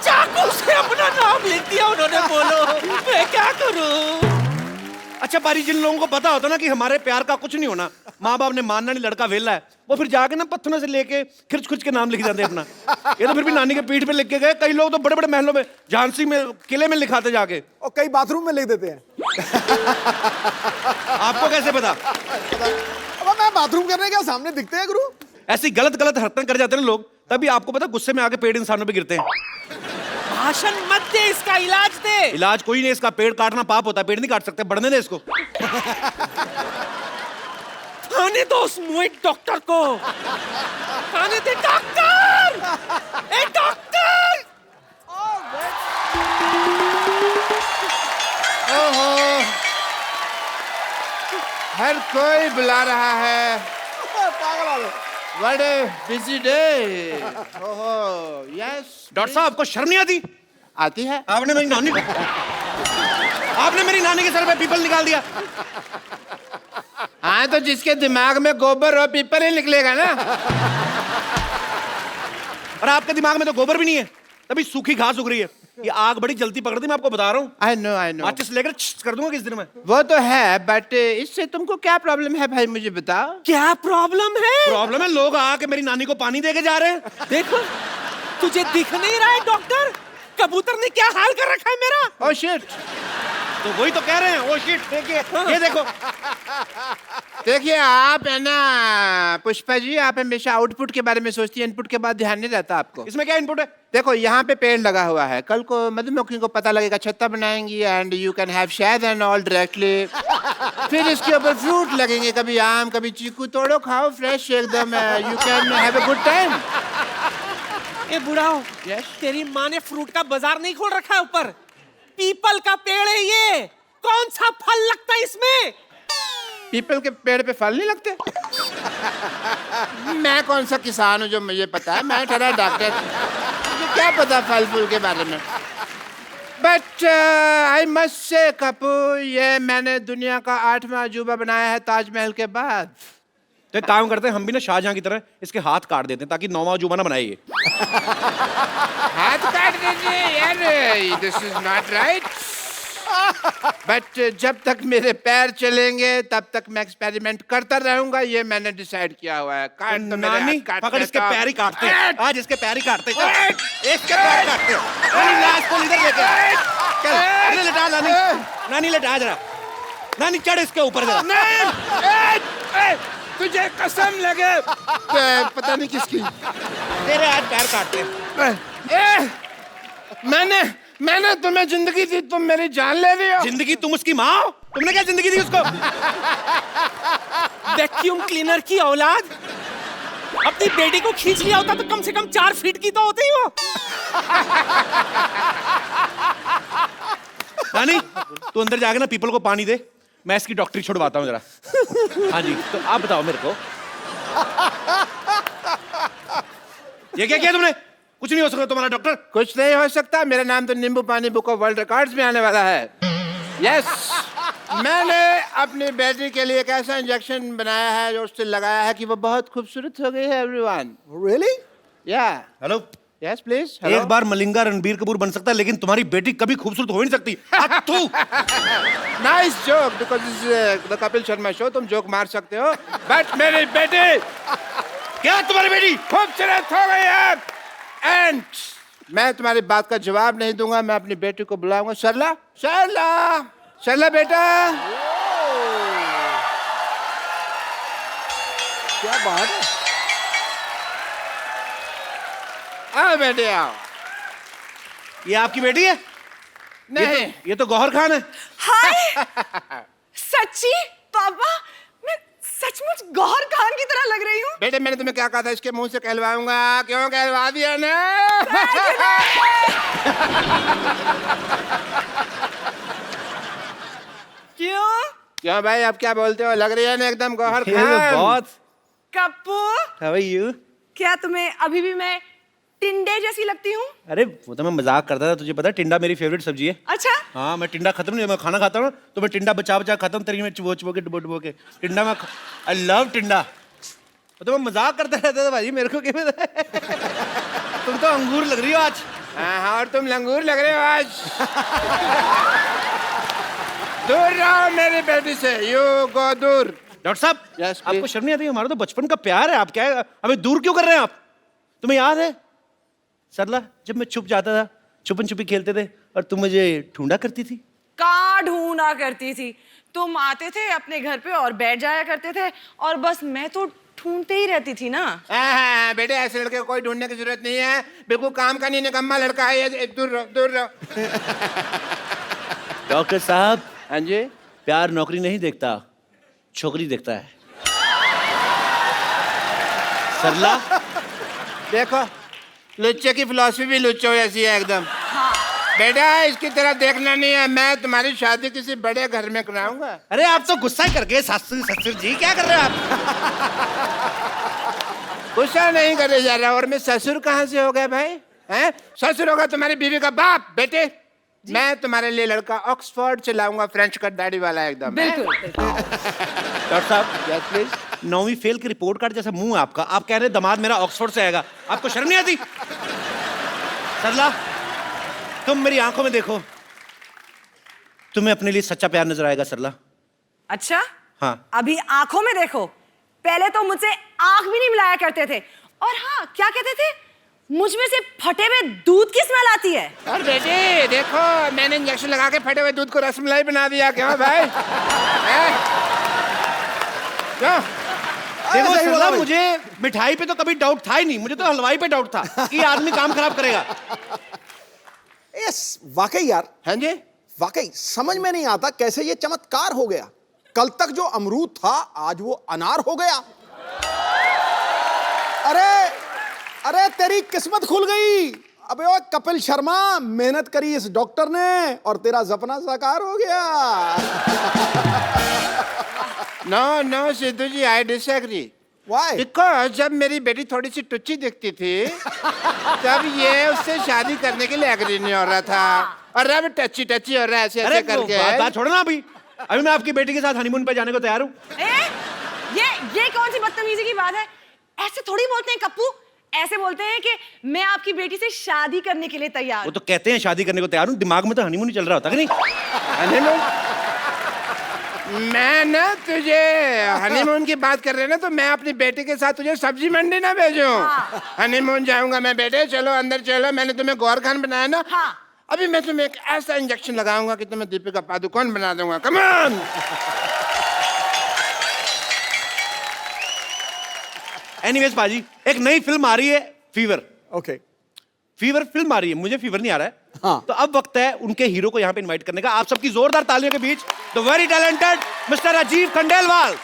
चाकू से अपना नाम लिख दिया उन्होंने। बोलो मैं क्या करूं? अच्छा पारी, जिन लोगों को पता होता ना कि हमारे प्यार का कुछ नहीं होना, माँ बाप ने मानना नहीं, लड़का वेला है, वो फिर जाके ना पत्थरों से लेके खिर्च के नाम लिख जाते अपना। ये तो फिर भी नानी के पीठ पे लिख के गए। कई लोग तो बड़े बड़े महलों में, झांसी में, किले में लिखाते जाके, और कई बाथरूम में लिख देते हैं। आपको कैसे पता? अब मैं बाथरूम करने के सामने दिखते हैं गुरु। ऐसी गलत हरकतें कर जाते हैं ना लोग, तभी आपको पता गुस्से में आके पेड़ इंसानों पे गिरते हैं। भाषण मत दे, इसका इलाज दे। इलाज कोई नहीं, इसका पेड़ काटना पाप होता है, पेड़ नहीं काट सकते, बढ़ने दे इसको। आने दो उस मोहित डॉक्टर को, आने दे। डॉक्टर, ए डॉक्टर। ओहो, हर कोई बुला रहा है। What a busy day. ओहो, yes. डॉक्टर साहब आपको शर्म नहीं आती? आती है। आपने मेरी नानी के सर पे पीपल निकाल दिया। हाँ तो जिसके दिमाग में गोबर और पीपल ही निकलेगा ना। और आपके दिमाग में तो गोबर भी नहीं है, तभी सूखी घास उग रही है। ये आग बड़ी जल्दी पकड़ती, मैं आपको बता रहा हूँ। I know. माचिस लेकर कर दूंगा किस दिन में। वो तो है, बट इससे तुमको क्या प्रॉब्लम है भाई, मुझे बताओ। क्या प्रॉब्लम है? प्रॉब्लम है लोग आके मेरी नानी को पानी दे के जा रहे हैं। देखो तुझे दिख नहीं रहा है डॉक्टर, कबूतर ने क्या हाल कर रखा है मेरा। Oh shit. तो वही तो कह रहे हैं, ओ शिट। देखिए ये देखो, देखिए आप है ना पुष्पा जी, आप हमेशा आउटपुट के बारे में सोचती है, इनपुट के बाद ध्यान नहीं रहता आपको। इसमें क्या इनपुट है? देखो यहाँ पे पेड़ लगा हुआ है, कल को मधुमक्खी को पता लगेगा, छत्ता बनाएंगी एंड यू कैन हैव शहद एंड ऑल डायरेक्टली। फिर इसके ऊपर फ्रूट लगेंगे, कभी आम कभी चीकू, तोड़ो खाओ फ्रेश एकदम, you can have a good time. ए बुढ़ाओ, तेरी माँ ने फ्रूट का बाजार नहीं खोल रखा है ऊपर? पीपल का पेड़ है ये, कौन सा फल लगता है इसमें? पीपल के पेड़ पे फल नहीं लगते? मैं कौन सा किसान हूँ जो मुझे पता है, मैं ठहरा डॉक्टर, मुझे क्या पता फल फूल के बारे में। बट आई मस्ट से कपू, ये मैंने दुनिया का 8वां अजूबा बनाया है ताजमहल के बाद। तो एक काम करते हैं, हम भी ना शाहजहां की तरह इसके हाथ काट देते हैं, ताकि 9वां अजूबा ना बनाए ये। हाथ काट दीजिए यार, this is not right. But जब तक मेरे पैर चलेंगे तब तक मैं एक्सपेरिमेंट करता रहूंगा, ये मैंने डिसाइड किया हुआ है। काट तो मेरे नानी हाथ काट पकड़, इसके देता हूं। पैर ही काटते हैं आज, इसके पैर ही काटते हैं। इसके पैर काटते हैं। नानी लाश को इधर लेके आ। चल इधर लेटा नानी, नानी लेटा जरा, नानी चढ़ इसके ऊपर जरा। तुझे कसम लगे, पता नहीं किसकी, तेरे आज पैर काटते हैं। मैंने तुम्हें जिंदगी दी, तुम मेरी जान ले रही हो। जिंदगी? तुम उसकी माँ हो? तुमने क्या जिंदगी दी उसको? वैक्यूम क्लीनर की औलाद, अपनी बेटी को खींच लिया होता तो कम से कम 4 फीट की तो होती ही वो। नानी तू अंदर जाके ना पीपल को पानी दे, मैं इसकी डॉक्टरी छुड़वाता हूँ जरा। हाँ जी, तो आप बताओ मेरे को, ये क्या किया तुमने? कुछ नहीं हो सकता तुम्हारा डॉक्टर। कुछ नहीं हो सकता, मेरा नाम तो नींबू पानी बुक ऑफ वर्ल्ड रिकॉर्ड्स में आने वाला है। यस, मैंने अपनी बेटी के लिए एक ऐसा इंजेक्शन बनाया है जो उससे लगाया है कि वो बहुत खूबसूरत हो गई है। Everyone Really? या हेलो, यस प्लीज एक बार मलिंगा रणबीर कपूर बन सकता है, लेकिन तुम्हारी बेटी कभी खूबसूरत हो ही नहीं सकती। तू nice joke because this is the Kapil Sharma show, तुम जोक मार सकते हो, बट मेरी बेटी क्या तुम्हारी बेटी खूबसूरत हो गई है एंड मैं तुम्हारी बात का जवाब नहीं दूंगा। मैं अपनी बेटी को बुलाऊंगा। सरला, सरला, सरला बेटा। क्या बात है? आओ बेटे आओ। ये आपकी बेटी है? नहीं ये तो गौहर खान है। हाय सच्ची पापा, मैं सचमुच गौहर खान की तरह लग रही हूँ। बेटे मैंने तुम्हें क्या कहा था, इसके मुंह से कहलवाऊंगा। क्यों कहलवा दिया ना? क्यों? क्यों भाई, अब क्या बोलते हो? लग रही है ना एकदम गौहर ये तो खान। बहुत। Kappu, How are you? क्या तुम्हें अभी भी मैं टिंडे जैसी लगती हूँ? अरे वो तो मैं मजाक करता था, तुझे पता है टिंडा मेरी फेवरेट सब्जी है। अच्छा, हाँ, मैं टिंडा खत्म नहीं, मैं खाना खाता हूँ तो मैं टिंडा बचा बचा खाता हूँ, तेरी में चुबो चुबो के डुबो डुबो के टिंडा में। आई लव टिंडा। तो मैं मजाक करता रहता था भाई, मेरे को क्या पता है? तुम तो अंगूर लग रही हो आज। हाँ, और तुम लंगूर लग रहे हो आज। दूर रहो मेरी बेटी से, यू गो दूर। डॉक्टर साहब, Yes, आपको please. शर्म नहीं आती? हमारा तो बचपन का प्यार है, आप क्या हमें दूर क्यों कर रहे हैं आप? तुम्हें याद है सरला, जब मैं छुप जाता था, छुपन छुपी खेलते थे और तुम मुझे ढूंढा करती थी? कहाँ ढूंढा करती थी? तुम आते थे अपने घर पे और बैठ जाया करते थे, और बस मैं तो ढूंढते ही रहती थी ना। हाँ, बेटे ऐसे लड़के को कोई ढूंढने की जरूरत नहीं है, बिल्कुल काम का नहीं, निकम्मा लड़का है ये। दूर रहो, दूर रहो। डॉक्टर साहब, हाँ जी। प्यार नौकरी नहीं देखता, छोकरी देखता है। सरला, देखो लुच्चे की फिलॉसफी भी लुच्चो जैसी है एकदम। बेटा इसकी तरह देखना नहीं है, मैं तुम्हारी शादी किसी बड़े घर में कराऊंगा। अरे आप तो गुस्सा ही कर गए। ससुर ससुर जी क्या कर रहे हैं आप? गुस्सा नहीं करे जा रहा, और मैं ससुर कहाँ से हो गया भाई? हैं? ससुर होगा तुम्हारी बीवी का बाप। बेटे मैं तुम्हारे लिए लड़का ऑक्सफोर्ड से लाऊंगा, फ्रेंच कट दाढ़ी वाला एकदम। बिल्कुल। डॉक्टर साहब, यस प्लीज। 9वीं फेल की रिपोर्ट कार्ड जैसा मुंह है आपका, आप कह रहे हैं दामाद मेरा ऑक्सफोर्ड से आएगा, आपको शर्म नहीं आती? सरला, तुम मेरी आंखों में देखो, तुम्हें अपने लिए सच्चा प्यार नजर आएगा सरला। अच्छा, हाँ। अभी आंखों में देखो, पहले तो मुझसे आंख भी नहीं मिलाया करते थे, और हाँ क्या कहते थे, मुझ में से फटे हुए दूध की स्मेल आती है। और बेटे देखो मैंने इंजेक्शन लगा के फटे हुए दूध को रसमलाई बना दिया। क्यों भाई? क्यों? देखो सरला, मुझे मिठाई पे तो कभी डाउट था ही नहीं, मुझे तो हलवाई पे डाउट था कि ये आदमी काम खराब करेगा। यस, वाकई यार, हाँ जी। वाकई समझ में नहीं आता कैसे ये चमत्कार हो गया। कल तक जो अमरूद था आज वो अनार हो गया। अरे अरे तेरी किस्मत खुल गई। अबे ओ कपिल शर्मा, मेहनत करी इस डॉक्टर ने और तेरा सपना साकार हो गया। No no Sidhu ji, I disagree. Why? Because जब मेरी बेटी थोड़ी सी टुच्ची दिखती थी तब ये उससे शादी करने के लिए एग्री नहीं हो रहा था, और अब टच्ची टच्ची हो रहा है ऐसे ऐसे करके। बात छोड़ो ना अभी मैं आपकी बेटी के साथ हनीमून पे जाने को तैयार हूँ। ये कौन सी बदतमीजी की बात है? ऐसे थोड़ी बोलते हैं कप्पू, ऐसे बोलते हैं कि मैं आपकी बेटी से शादी करने के लिए तैयार वो तो कहते हैं शादी करने को तैयार हूँ, दिमाग में तो हनीमून ही चल रहा होता है कि नहीं? हनीमून? मैं ना तुझे हनीमून की बात कर रहे हैं ना, तो मैं अपनी बेटी के साथ तुझे सब्जी मंडी ना भेजूं। हनीमून जाऊंगा मैं। बेटे चलो अंदर चलो, मैंने तुम्हें गौर खान बनाया ना। हाँ। अभी मैं तुम्हें एक ऐसा इंजेक्शन लगाऊंगा कि तुम्हें दीपिका पादुकोण बना दूंगा। Come on. एनीवेज पाजी, एक नई फिल्म आ रही है, फीवर। ओके, फीवर फिल्म आ रही है, मुझे फीवर नहीं आ रहा है। हाँ। तो अब वक्त है उनके हीरो को यहाँ पे इनवाइट करने का। आप सबकी जोरदार तालियों के बीच the very talented mister Rajiv Khandelwal.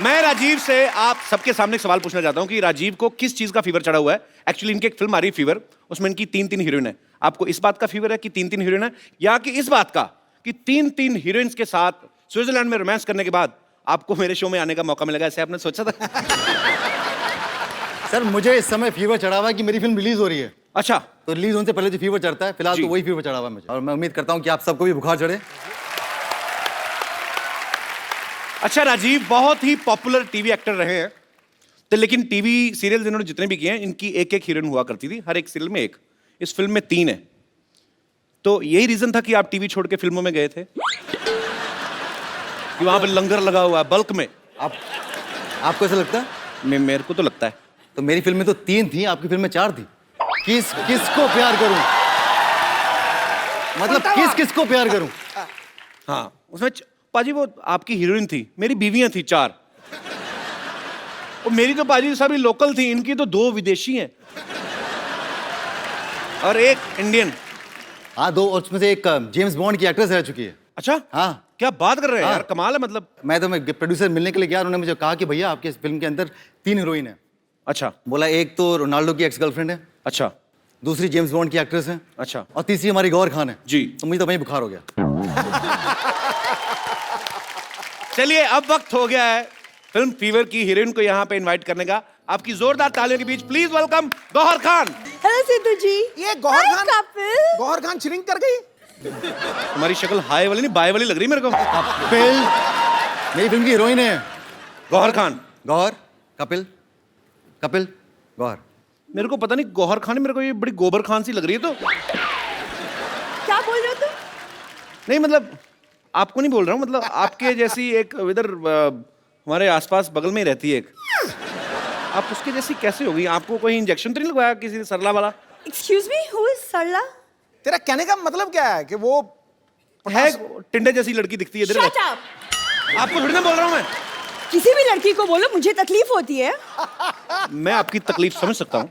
मैं राजीव से आप सबके सामने एक सवाल पूछना चाहता हूँ कि राजीव को किस चीज का फीवर चढ़ा हुआ है। एक्चुअली इनकी एक फिल्म आ रही है फीवर, उसमें इनकी 3-3 हीरोइन है। आपको इस बात का फीवर है कि 3-3 हीरोइन है, या कि इस बात का कि 3-3 हीरोइंस के साथ स्विट्जरलैंड में रोमांस करने के बाद आपको मेरे शो में आने का मौका मिलेगा, ऐसे आपने सोचा था? सर मुझे इस समय फीवर चढ़ा हुआ है कि मेरी फिल्म रिलीज हो रही है। अच्छा, तो रिलीज होने से पहले जो फीवर चढ़ता है, फिलहाल जी। तो वही फीवर चढ़ा हुआ है मुझे, और मैं उम्मीद करता हूँ कि आप सबको भी बुखार चढ़े। अच्छा राजीव बहुत ही पॉपुलर टीवी एक्टर रहे हैं, तो लेकिन टीवी सीरियल इन्होंने जितने भी किए हैं इनकी एक एक हीरोइन हुआ करती थी, हर एक सीरियल में एक। इस फिल्म में 3 है। तो यही रीजन था कि आप टीवी छोड़ के फिल्मों में गए थे कि वहां पे लंगर लगा हुआ है बल्क में। आपको ऐसा लगता है? मेरे को तो लगता है। तो मेरी फिल्म में तो 3 थी, आपकी फिल्म में 4 थी। किसको प्यार करूं? मतलब किसको प्यार करूं? हाँ, उसमें पाजी वो आपकी हीरोइन थी, मेरी बीवियां थी 4। और मेरी तो पाजी सभी लोकल थी, इनकी तो 2 विदेशी हैं और एक इंडियन। हाँ 2, और उसमें से एक जेम्स बॉन्ड की एक्ट्रेस रह चुकी है। अच्छा, हाँ। क्या बात कर रहे हैं हाँ। यार, कमाल है। मतलब मैं प्रोड्यूसर मिलने के लिए गया, उन्होंने मुझे कहा कि भैया आपके इस फिल्म के अंदर 3 हीरोइन है। अच्छा। बोला एक तो रोनाल्डो की एक्स गर्लफ्रेंड है, अच्छा। दूसरी जेम्स बॉन्ड की एक्ट्रेस है, अच्छा। और तीसरी हमारी गौहर खान है। जी। तो मुझे तो वहीं बुखार हो गया। चलिए अब वक्त हो गया है फिल्म फीवर की हीरोइन को यहाँ पे इनवाइट करने का। आपकी जोरदार तालियों के बीच please welcome Gauhar Khan. Hello Sidhu ji. ये Gauhar Hi, Khan couple. Gauhar Khan shrink कर गई। तुम्हारी शक्ल हाई वाली नहीं बाय वाली लग रही मेरे को। कपिल मेरी फिल्म की हीरोइन है। गौहर खान। गौहर कपिल कपिल गौहर। मेरे को पता नहीं गौहर खान, मेरे को ये बड़ी गोबर खान सी लग रही है। तो क्या बोल रहे हो तुम? नहीं मतलब आपको नहीं बोल रहा हूँ, मतलब आपके जैसी एक इधर हमारे आसपास बगल में ही रहती है एक, आप उसके जैसी कैसे हो गई? आपको कोई इंजेक्शन तो नहीं लगवाया किसी ने सरला वाला? Excuse me, who is सरला? तेरा कहने का मतलब क्या है कि वो है टिंडे जैसी लड़की दिखती है इधर। Shut up. आपको थोड़ी ना बोल रहा हूँ मैं। किसी भी लड़की को बोलो, मुझे तकलीफ होती है। मैं आपकी तकलीफ समझ सकता हूँ।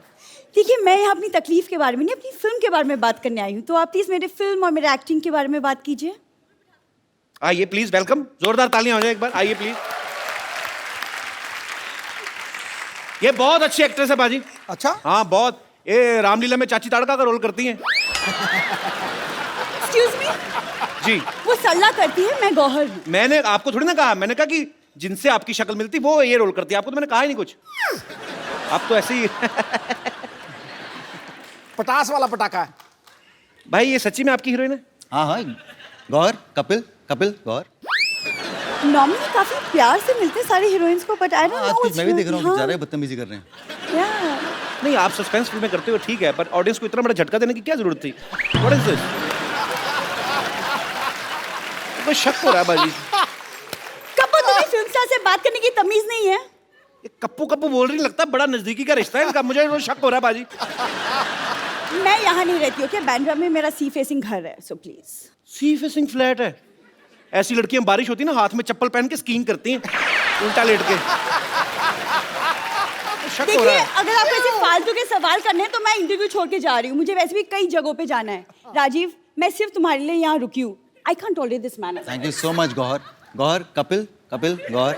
देखिए, मैं यहाँ अपनी तकलीफ के बारे में नहीं, अपनी फिल्म के बारे में बात करने आई हूँ। तो आप प्लीज मेरे फिल्म और मेरे एक्टिंग के बारे में बात कीजिए। आइए प्लीज, वेलकम। जोरदार तालियां हो जाए एक बार, आइए प्लीज। ये बहुत अच्छी एक्ट्रेस है बाजी। अच्छा? हाँ बहुत। ये रामलीला में चाची ताड़का का रोल करती हैं। Excuse me? जी। वो सरला करती है, मैं गौहर हूँ। मैंने आपको थोड़ी ना कहा, मैंने कहा कि जिनसे आपकी शक्ल मिलती वो ये रोल करती है। आपको तो मैंने कहा ही नहीं कुछ। आप तो ऐसे ही पटास वाला पटाखा है। भाई ये सच्ची में आपकी हीरोइन है? हाँ हाँ गौहर कपिल कपिल गौहर। नॉर्मली काफी प्यार से मिलते हैं सारे हीरोइंस को, बट आई डोंट नो आजकल मैं भी देख रहा हूँ ज़्यादा बदतमीजी कर रहे हैं। नहीं आप सस्पेंस फिल्में करते हो ठीक है, पर ऑडियंस को इतना बड़ा झटका देने की क्या जरूरत थी? What is this? कोई शक हो रहा है बाजी। कपू, तुम्हें फिल्म स्टार से बात करने की तमीज नहीं है? ये कप्पू कप्पू बोल रही, लगता है बड़ा नजदीकी का रिश्ता है इनका। मुझे वो शक हो रहा है बाजी। मैं यहाँ नहीं रहती हूँ, क्या बांद्रा में मेरा सी फेसिंग घर है, so please. Sea facing flat है? ऐसी लड़कियां बारिश होती ना हाथ में चप्पल पहन के स्कीइंग करती हैं उल्टा लेट के। शक हो रहा देखिए, है। अगर आपको ऐसे फालतू के सवाल करने हैं तो मैं इंटरव्यू छोड़ के जा रही हूँ। मुझे वैसे भी कई जगहों पे जाना है। राजीव, मैं सिर्फ तुम्हारे लिए यहाँ रुकी हूँ। I can't tolerate this manner. Thank you so much Gauhar. Gauhar Kapil Kapil Gauhar.